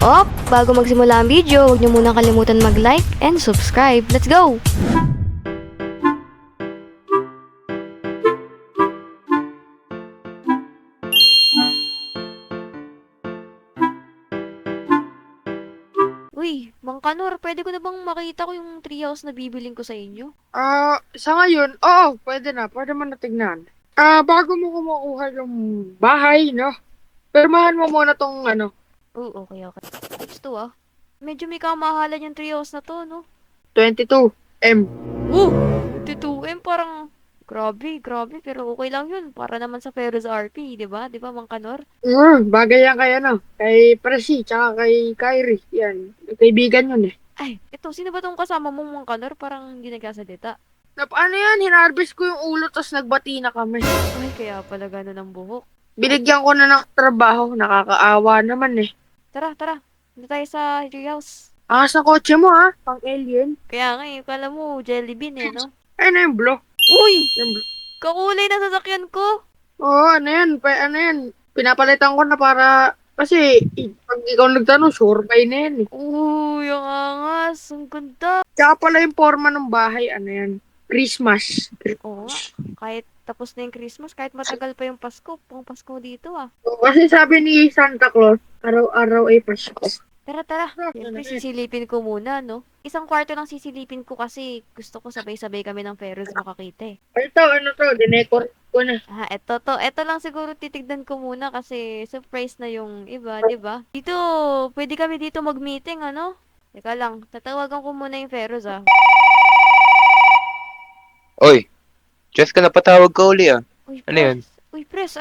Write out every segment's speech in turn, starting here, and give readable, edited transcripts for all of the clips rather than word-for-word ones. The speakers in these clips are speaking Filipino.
Bago magsimula ang video, huwag niyo muna kalimutan mag-like and subscribe. Let's go! Uy, Mang Kanor, pwede ko na bang makita ko yung treehouse na bibiling ko sa inyo? Sa ngayon, oo, pwede na. Pwede mo na tignan. Bago mo kumukuha yung bahay, no? Pirmahan mo muna tong, Okay. Gusto Medyo may kamahalan yung treehouse na to, no? 22M. 22M parang... Grabe, pero okay lang yun. Para naman sa Ferris RP, di ba? Di ba, Mang Kanor? Bagay yan kay, kay Presi, tsaka kay Kyrie. Yan, kaibigan yun eh. Ay, ito, sino ba tong kasama mong Mang Kanor? Parang hindi nagkasalita. Ano yan, hinarbis ko yung ulo, tapos nagbati na kami. Ay, kaya pala ganun ang buhok. Binigyan ko na ng trabaho, nakakaawa naman eh. Tara. Punta tayo sa treehouse. Angas ng kotse mo ha, pang alien. Kaya nga kala mo, jelly bean no? Ano yung blow? Uy! Yung blow. Kakulay na sasakyan ko! Oo, ano yan. Pinapalitan ko na para, kasi pag ikaw nagtanong, sure buy na yan eh. Uy, ang angas. Ang ganda. Tsaka pala yung forma ng bahay, ano yan, Christmas. Oo nga. Kahit tapos na yung Christmas, kahit matagal pa yung Pasko. Pang Pasko dito Kasi sabi ni Santa Claus, araw-araw ay Pasko. Tara. Siyempre, sisilipin ko muna, no? Isang kwarto lang sisilipin ko kasi gusto ko sabay-sabay kami ng Ferris makakita eh. Ano to, dinekor ko na. Eto to. Eto lang siguro titignan ko muna kasi surprise na yung iba, di ba? Dito, pwede kami dito mag-meeting, ano? Teka lang, tatawagan ko muna yung Ferris, Oy, Jess ka napatawag ka uli ah. Uy, Ano yun? Pres,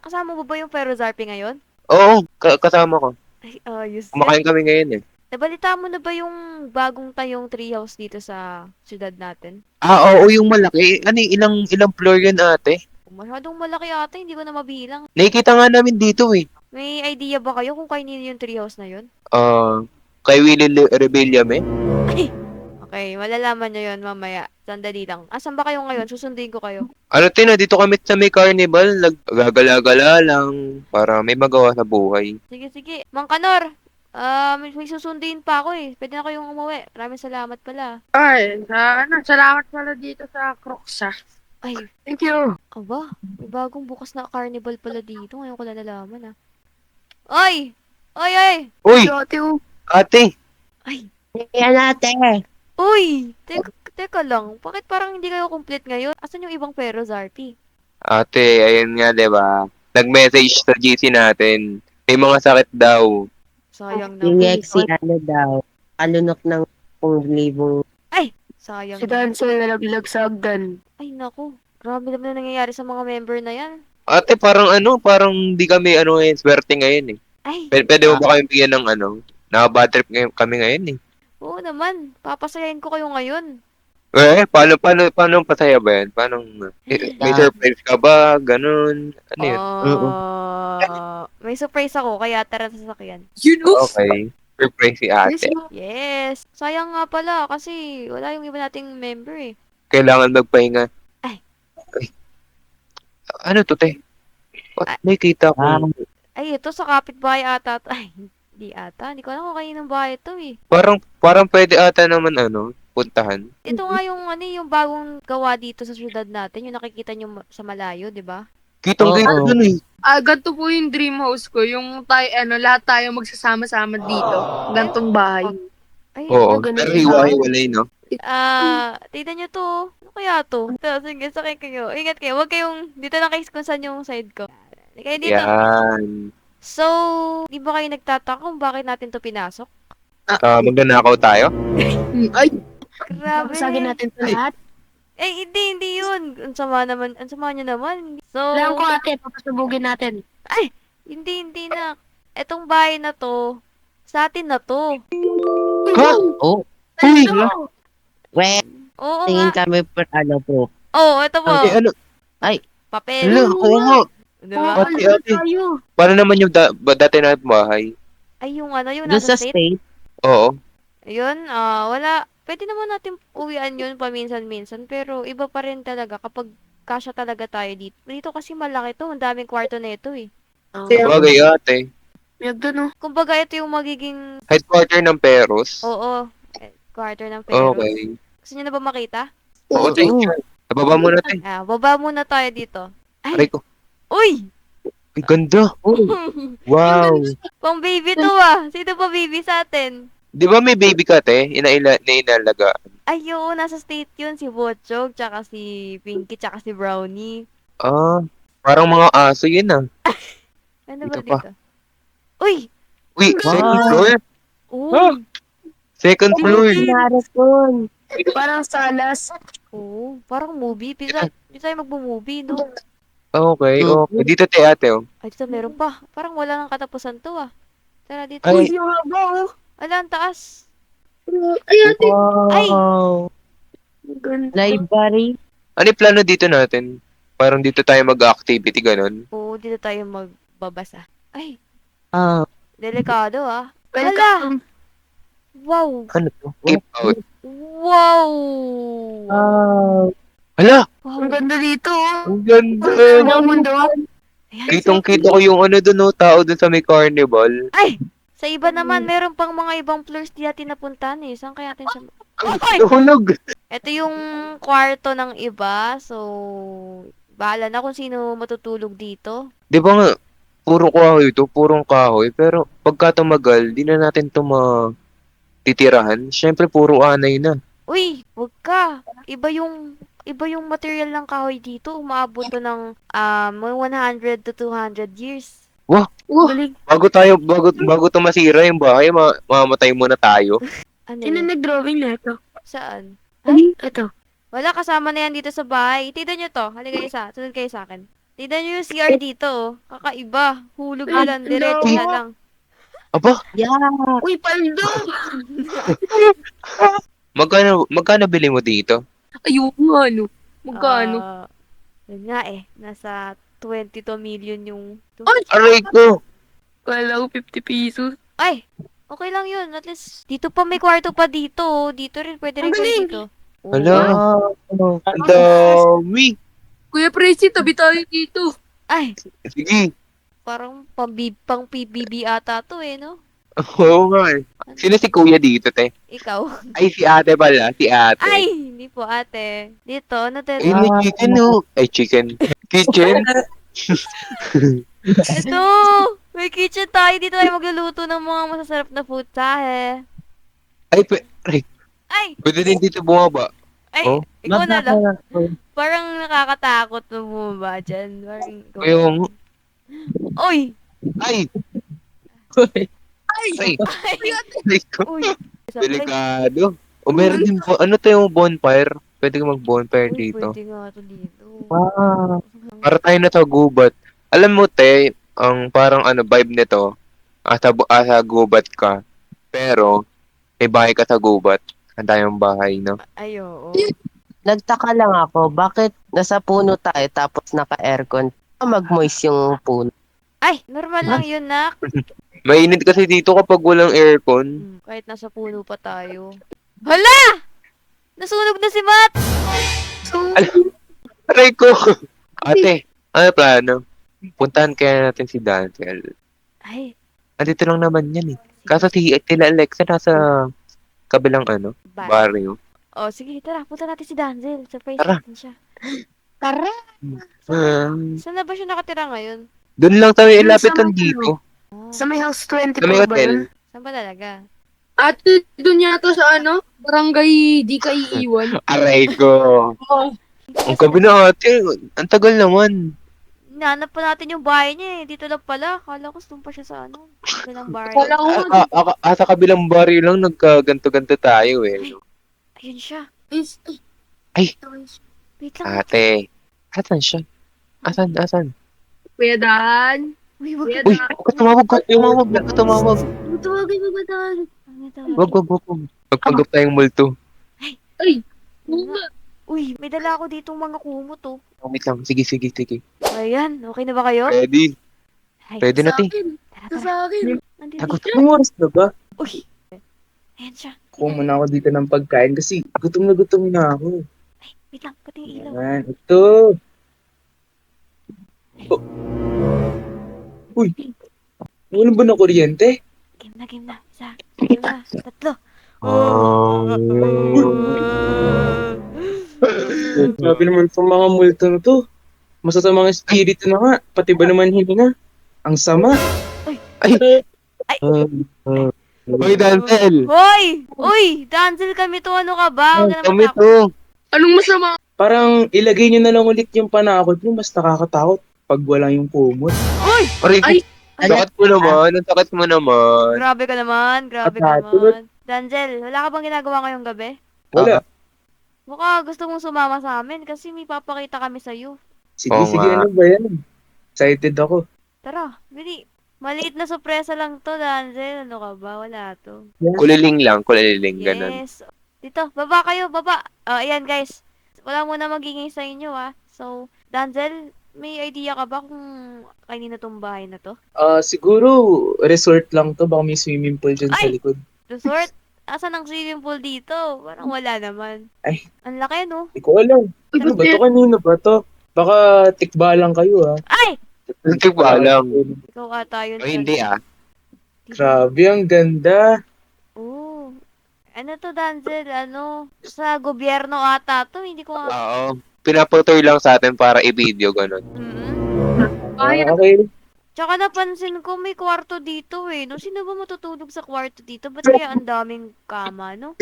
kasama mo ba yung Ferris RP ngayon? Oo, kasama ko. Ay, ayos yan. Kumakain kami ngayon eh. Nabalita mo na ba yung bagong tayong treehouse dito sa syudad natin? Oo, yung malaki. Ano ilang floor yun ate? Masyadong malaki ata, hindi ko na mabilang. Nakikita nga namin dito eh. May idea ba kayo kung kanino yung treehouse na yun? Kay Willie Rebellame. Ay! Okay, malalaman nyo yun mamaya. Sandali lang. Asan ba kayo ngayon? Susunduin ko kayo. Ano dito kami sa may carnival. Naggagala-gala lang para may magawa sa buhay. Sige. Mang Kanor! May susunduin pa ako eh. Pwede na kayong umuwi. Maraming salamat pala. Ay, salamat pala dito sa Crocs Ay, Thank you. aba, may bagong bukas na carnival pala dito. Ngayon ko lang nalaman Oy! Oy! Uy, Ate, ate! Ay! yan ate. Uy! Teka lang. Bakit parang hindi kayo complete ngayon? Asan yung ibang Ferros RP? Ate, ayun nga 'di ba? Nag-message sa GC natin. May mga sakit daw. Sayang Yung naman. ex daw, alunok ng 10,000. Ay! Sayang Si naman. Dancel nalaglag sa agdan. Ay, naku. Grabe naman na nangyayari sa mga member na yan. Ate, parang di kami swerte ngayon eh. Ay! Pwede mo ba kami bigyan ng naka-bad trip kami ngayon eh. Oo naman. Papasayahin ko kayo ngayon. Paano pasaya ba yan? May Ah. surprise ka ba? Ganun. Ano yun? May surprise ako, kaya tara sa sasakyan. You know? Okay. Surprise si ate. Yes! Sayang nga pala kasi wala yung iba nating member eh. Kailangan magpahinga. Ay. Ay. Ano to, te? Ay. May kita ko. Ay, ito sa kapitbahay ata. Ay, hindi ata. Hindi ko alam kung kaninong bahay ito eh. Parang pwede ata naman puntahan. Ito nga yung bagong gawa dito sa syudad natin. Yung nakikita nyo sa malayo, di ba? Kitang-kita Oo. dun eh. Ganito po yung dream house ko. Yung lahat tayo magsasama-sama dito. Gantong bahay. Ay, Oo. ganun Pero yun. hiwa-hiwalay, no? tignan nyo to. Ano kaya to? Ito, sige, sakay kayo. Ingat kayo. Huwag kayong, dito lang kayo kung saan yung side ko. Kayo dito. Yan. So, di ba kayo nagtataka kung bakit natin to pinasok? Magnanakaw tayo? Ay, Grabe. basagin natin ito lahat. Eh, hindi yun. Ang sama nyo naman. So, Alam ko ate, papasubugin natin. ay, hindi na. Etong bahay na to, sa atin na to. Ha? Oh, Uy! we, Oo tingin nga. kami per po. Oo, ito po. Ano? Papel. Oo nga. Di ba? Ate. Paano naman yung dati na bahay? Ay, yung Doon nasa sa state. state, Oo. Ayun, wala. Pwede naman natin uwian yun paminsan-minsan, pero iba pa rin talaga kapag kasya talaga tayo dito. Dito kasi malaki to, ang daming kwarto na ito eh. Kaya, Bagay ate. Yan doon, oh. Kumbaga, ito yung magiging, Headquarter ng Peros. oo, quarter ng Peros. Okay. Gusto niyo na ba makita? Oo, thank you. Nababa muna tayo. Baba muna tayo dito. Aray Ay, ko. uy! Ang ganda. Oh, Wow. Pang baby to Sino pa baby sa atin? Di ba may baby ka, te? Inalaga. Ay, oo, nasa state yun. Si Botchog, tsaka si Pinky, tsaka si Brownie. Ah, parang mga aso yun ah. Ano ba Dito pa. dito? Uy! Uy, second Wow. floor? Oo. Second floor. Narakon. Parang salas. Oo, parang movie. Pisa tayo magbo-movie, no? Okay, okay. Dito te ate oh. Ay, dito meron pa. Parang wala nang katapusan to, Tara dito. Ay. Yung haba, oh. Ala, ang taas. Ay, ate. Wow. Ganda. Library. Ano yung plano dito natin? Parang dito tayo mag-activity, ganun. Oo, dito tayo magbabasa. Ay, Ah, delikado, Welcome. Wow! Ano to? Keep out. Wow! Hala! Wow! Ang ganda dito, oh. Ang ganda! Ang mundo. Ayan, Kitong-kita ko yung ano dun, no, tao dun sa may carnival. Ay! Sa iba naman, meron pang mga ibang floors di natin napuntahan Saan kaya natin siya... Ay! Nahulog! Ito yung kwarto ng iba. So, bahala na kung sino matutulog dito. Di ba nga, puro kahoy to, purong kahoy. Pero pagka tumagal, di na natin to titirahan. Siyempre, puro anay na. Uy, wag ka. Iba yung material ng kahoy dito. Umaabot to ng 100 to 200 years. Wah! Galing. Bago to masira yung bahay, mamamatay muna tayo. Ano Sino yun? nag-drawing na ito? Saan? Ay, ito. Wala, kasama na yan dito sa bahay. Tignan nyo to. Halika kayo sunod kayo sa akin. Tignan nyo yung CR dito, Kakaiba. Hulog na lang. Diretso na lang. Aba, yeah. Uy, paldo! magkano bili mo dito? Ayoko nga, ano. Magkano? Yun nga Nasa 22 million yung... Ay! Aray ko! Kala ko 50 pesos. Ay! Okay lang yun. At least, dito pa may kwarto pa dito. Dito rin, pwede rin Ang kayo galing! dito. Hala, Wow. ang dami! Kuya Prezi, tabi tayo dito. Ay! Sige, Parang pang PBB ata to no? oo nga eh. Sino si kuya dito, te? Ikaw. Ay, si ate pala, si ate. Ay! Hindi po ate. Dito, ano Ay, dito? may chicken oh. Ay, chicken. Kitchen? Ito! May kitchen tayo. Dito tayo magluluto ng mga masasarap na food Ay, Ay! pwede din dito bumaba. Ay! Oh? Ikaw na lang. Magkakaroon. Parang nakakatakot na bumaba dyan. Parang ikaw na Yung, lang. Uy! ay, Ay! ay, Ay! ay, ko. Uy! Delikado. O meron din po, ano to yung bonfire? Pwede ka mag-bonfire Uy, dito. pwede nga ito dito. Wow. Para tayo na sa gubat. Alam mo, te, ang parang ano, vibe nito, asa gubat ka. Pero, may bahay ka sa gubat. Ang tayong bahay, no? Ay, oo. Nagtaka lang ako, bakit nasa puno tayo tapos naka-aircon? Mag-moist yung puno. Ay! Normal lang yun, nak. Mainit kasi dito kapag walang aircon. Kahit nasa puno pa tayo. Hala! Nasunog na si Matt! Aray ko! Ate, ano plano? Puntahan kaya natin si Daniel. Ay, Andito lang naman yan eh. Kaso si Tila Alexa nasa kabilang ano, bye. barrio. Oh, sige, tara. Punta natin si Danzel. Surprise Tara. natin siya. Tara! Saan na ba siya nakatira ngayon? Doon lang tayo Yung ilapitan sa dito. Ah, Sa may house 24 Sa may ba hotel. yun? saan ba talaga? Ate, doon yata sa ano? Barangay di ka iiwan. Aray ko. Oh, Ang gabi na ate. Ang tagal naman. Nanap pa natin yung bahay niya Dito lang pala. Kala ko doon pa siya sa ano. Kabilang bahay. wala ko nga. Sa kabilang barrio lang nagkaganto-ganto tayo eh. Ayun siya. Ay. Wait lang. Ate. Asan siya? Asan? Kuya Dan. Uy, wag Kuya Uy, Dan. huwag ka tumawag. Huwag ka tumawag. Tawagin mo ba Dan? Wag. Magpanggap tayong multo. Ay! Uma. Uy, may dala ako ditong mga kumot Wait lang. Sige. Ayan, okay na ba kayo? Ready? Ay, Ready na, Sa te. akin. tara, Sa tara. akin. Nandito. Tagot. Anong oras na ba? Uy. Ayan siya. Kuha muna ako dito ng pagkain kasi gutom na ako. Wait lang, pati yung ilaw. Yan, ito. Oh. Uy, Wala ba na kuryente? Game na. Isa, dalawa, tatlo. Grabe naman itong mga multo na to. Masasamang espiritu na nga. Pati ba naman hininga? Ang sama. Ay, Hoy, Dantel! Hoy! Uy! Danzel kami to. Ano ka ba? Huwag ka na Kami matakot. to! Anong masama? Parang ilagay nyo na lang ulit yung panakot nyo. Mas nakakatakot pag wala yung kumot. Uy! Aray, Ay! sakit mo naman. Ang sakit mo naman. Grabe ka naman. Grabe ka naman. Danzel, wala ka bang ginagawa ngayong gabi? Wala. Mukha gusto mong sumama sa amin kasi may papakita kami sa'yo. Sige, Oo sige. nga. Ano ba yan? Excited ako. Tara, bili. Maliit na sorpresa lang to, Danzel. Ano ka ba? Wala to. Kuliling lang, ganun. Yes. Dito, baba kayo, baba. Ayan guys. Wala muna magingay sa inyo So, Danzel, may idea ka ba kung kanina tong bahay na to? Siguro resort lang to. Baka may swimming pool dyan sa Ay! likod. Resort? Asan ang swimming pool dito? Parang wala naman. Ay. Ang laki, no? Hindi ko alam. Ano ba to? Kanino ba to? Baka tikba lang kayo Ay! Hindi ko alam. Ikaw ata yun. O hindi Grabe, ang ganda. Oo. Ano to, Danzel? Ano? Sa gobyerno ata to. Hindi ko nga... Oo. Pinaputoy lang sa atin para i-video, ganun. Mm. Okay. Tsaka napansin ko may kwarto dito No, sino ba matutulog sa kwarto dito? Ba't kaya ang daming kama, no?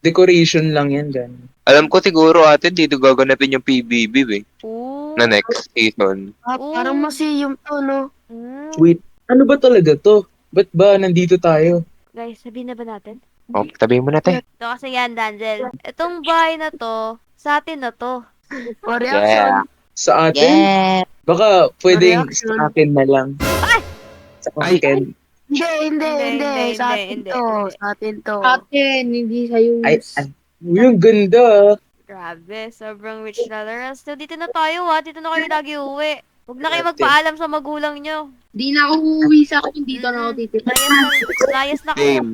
Decoration lang yan dyan. Alam ko siguro ate, dito gaganapin yung PBB Oo. na next season. Oo. Parang museum to, no? Mm. Wait, ano ba talaga to? Ba't ba nandito tayo? Guys, sabihin na ba natin? O, tabihin mo na, te. Ito kasi yan, Danzel. Itong bahay na to, sa atin na to. For Yeah. Sa atin? Yeah. Baka pwedeng Reaction. sa akin na lang. Sa Ay! akin. Hindi. Sa atin hindi. to. Sa atin to. Atin, hindi sa'yo. Ay, uy, ang ganda. Grabe, sobrang rich tolerance. So, dito na tayo Dito na kayo lagi uwi. Huwag na kayo Grabe. magpaalam sa magulang nyo. Di na ako uuwi sa akin. Dito na ako titira. Layas na kayo. Game.